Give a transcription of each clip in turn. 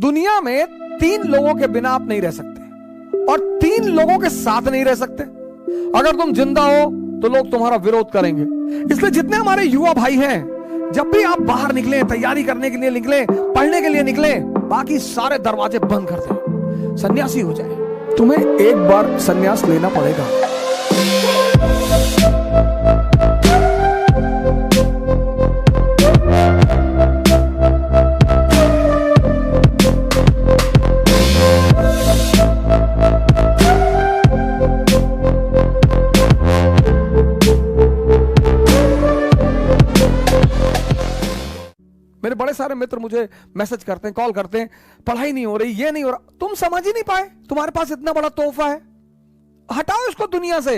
दुनिया में 3 लोगों के बिना आप नहीं रह सकते और 3 लोगों के साथ नहीं रह सकते। अगर तुम जिंदा हो तो लोग तुम्हारा विरोध करेंगे। इसलिए जितने हमारे युवा भाई हैं, जब भी आप बाहर निकले, तैयारी करने के लिए निकले, पढ़ने के लिए निकले, बाकी सारे दरवाजे बंद कर दें, सन्यासी हो जाए। तुम्हें एक बार सन्यास लेना पड़ेगा। मेरे बड़े सारे मित्र मुझे मैसेज करते हैं, कॉल करते हैं, पढ़ाई नहीं हो रही, ये नहीं हो रहा। तुम समझ ही नहीं पाए, तुम्हारे पास इतना बड़ा तोहफा है, हटाओ इसको दुनिया से।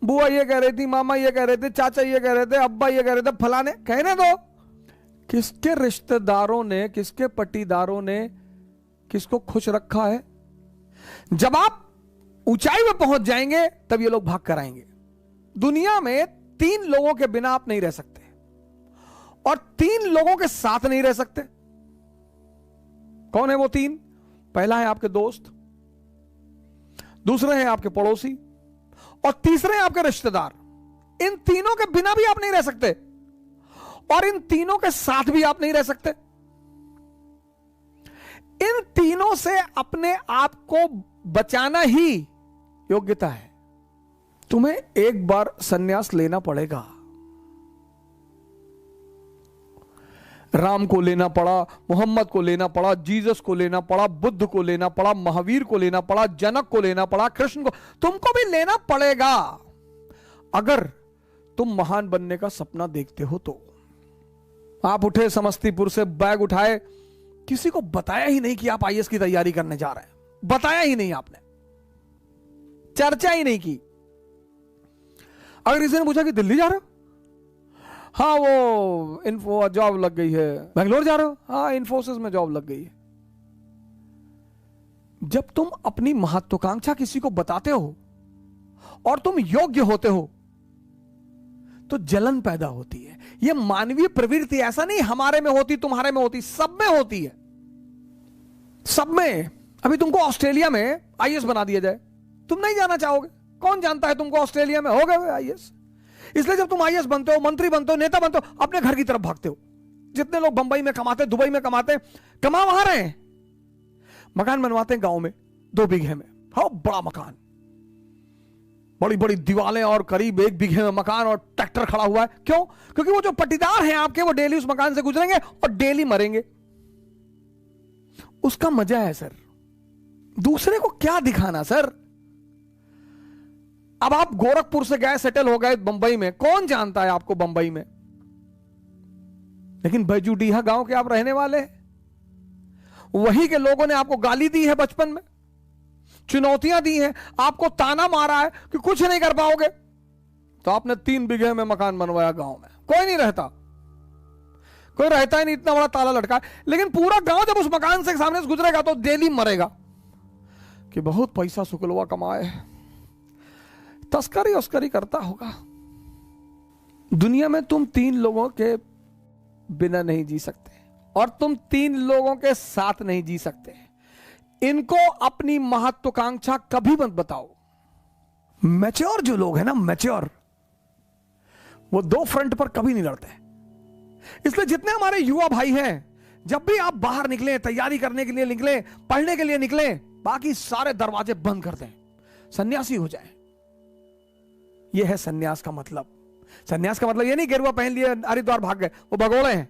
बुआ ये कह रही थी, मामा ये कह रहे थे, चाचा ये कह रहे थे, अब्बा ये कह रहे थे, फलाने कहने दो। किसके रिश्तेदारों ने, किसके पट्टीदारों ने किसको खुश रखा है? जब आप ऊंचाई में पहुंच जाएंगे तब ये लोग भाग कर आएंगे। दुनिया में 3 लोगों के बिना आप नहीं रह सकते और 3 लोगों के साथ नहीं रह सकते। कौन है वो 3? पहला है आपके दोस्त, दूसरे हैं आपके पड़ोसी और तीसरे हैं आपके रिश्तेदार। इन तीनों के बिना भी आप नहीं रह सकते और इन तीनों के साथ भी आप नहीं रह सकते। इन तीनों से अपने आप को बचाना ही योग्यता है। तुम्हें एक बार सन्यास लेना पड़ेगा। राम को लेना पड़ा, मोहम्मद को लेना पड़ा, जीसस को लेना पड़ा, बुद्ध को लेना पड़ा, महावीर को लेना पड़ा, जनक को लेना पड़ा, कृष्ण को, तुमको भी लेना पड़ेगा अगर तुम महान बनने का सपना देखते हो तो। आप उठे समस्तीपुर से, बैग उठाए, किसी को बताया ही नहीं कि आप आईएएस की तैयारी करने जा रहे हैं, बताया ही नहीं, आपने चर्चा ही नहीं की। अगर किसी ने पूछा कि दिल्ली जा रहे हो, हाँ वो इन्फो जॉब लग गई है। बेंगलोर जा रहे हो, हाँ इन्फोसिस में जॉब लग गई है। जब तुम अपनी महत्वाकांक्षा किसी को बताते हो और तुम योग्य होते हो तो जलन पैदा होती है। यह मानवीय प्रवृत्ति, ऐसा नहीं हमारे में होती, तुम्हारे में होती, सब में होती है, सब में। अभी तुमको ऑस्ट्रेलिया में आईएएस बना दिया जाए, तुम नहीं जाना चाहोगे। कौन जानता है तुमको ऑस्ट्रेलिया में हो गए आईएएस। इसलिए जब तुम आईएएस बनते हो, मंत्री बनते हो, नेता बनते हो, अपने घर की तरफ भागते हो। जितने लोग बंबई में कमाते, दुबई में कमाते, कमा वहां रहे हैं, मकान बनवाते हैं गांव में 2 बीघे में, हाँ बड़ा मकान, बड़ी बड़ी दीवारें और करीब 1 बीघे में मकान और ट्रैक्टर खड़ा हुआ है। क्यों? क्योंकि वो जो पट्टीदार हैं आपके, वो डेली उस मकान से गुजरेंगे और डेली मरेंगे। उसका मजा है सर। दूसरे को क्या दिखाना सर। अब आप गोरखपुर से गए, सेटल हो गए बंबई में, कौन जानता है आपको बंबई में, लेकिन बैजूडीहा गांव के आप रहने वाले हैं। वहीं के लोगों ने आपको गाली दी है, बचपन में चुनौतियां दी हैं, आपको ताना मारा है कि कुछ नहीं कर पाओगे, तो आपने 3 बीघे में मकान बनवाया गांव में। कोई नहीं रहता, कोई रहता ही नहीं, इतना बड़ा ताला लटका है। लेकिन पूरा गांव जब उस मकान से सामने से गुजरेगा तो डेली मरेगा कि बहुत पैसा शुक्लवा कमाए, तस्करी उस्करी करता होगा। दुनिया में तुम 3 लोगों के बिना नहीं जी सकते और तुम 3 लोगों के साथ नहीं जी सकते। इनको अपनी महत्वाकांक्षा कभी मत बताओ। मैच्योर जो लोग हैं ना, मैच्योर, वो 2 फ्रंट पर कभी नहीं लड़ते। इसलिए जितने हमारे युवा भाई हैं, जब भी आप बाहर निकले, तैयारी करने के लिए निकले, पढ़ने के लिए निकले, बाकी सारे दरवाजे बंद कर दें, सन्यासी हो जाए। यह है सन्यास का मतलब। सन्यास का मतलब यह नहीं गेरुआ पहन लिए हरिद्वार भाग गए, वो भगोड़े हैं।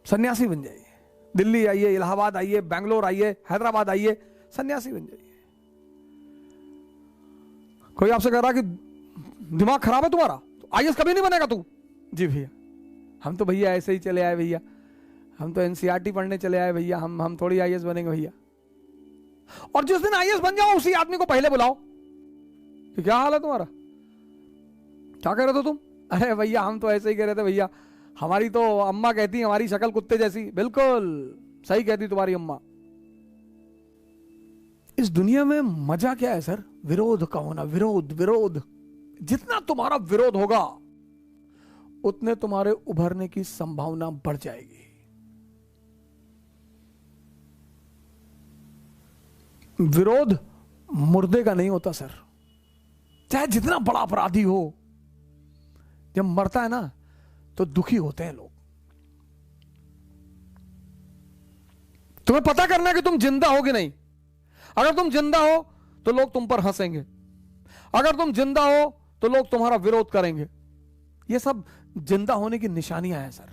सन्यासी बन जाइए। दिल्ली आइए, इलाहाबाद आइए, बैंगलोर आइए, हैदराबाद आइए, सन्यासी बन जाइए। कोई आपसे कह रहा कि दिमाग खराब है तुम्हारा, तो आईएएस कभी नहीं बनेगा तू। जी भैया, हम तो भैया ऐसे ही चले आए भैया, हम तो एनसीईआरटी पढ़ने चले आए भैया, हम थोड़ी आईएएस बनेंगे भैया। और जिस दिन आईएएस बन जाओ उसी आदमी को पहले बुलाओ कि क्या हाल है तुम्हारा, क्या कह रहे थे तुम? अरे भैया हम तो ऐसे ही कह रहे थे भैया, हमारी तो अम्मा कहती हमारी शक्ल कुत्ते जैसी। बिल्कुल सही कहती तुम्हारी अम्मा। इस दुनिया में मजा क्या है सर? विरोध का होना। विरोध विरोध, जितना तुम्हारा विरोध होगा उतने तुम्हारे उभरने की संभावना बढ़ जाएगी। विरोध मुर्दे का नहीं होता सर, चाहे जितना बड़ा अपराधी हो, जब मरता है ना तो दुखी होते हैं लोग। तुम्हें पता करना है कि तुम जिंदा हो कि नहीं। अगर तुम जिंदा हो तो लोग तुम पर हंसेंगे, अगर तुम जिंदा हो तो लोग तुम्हारा विरोध करेंगे। ये सब जिंदा होने की निशानियां हैं सर।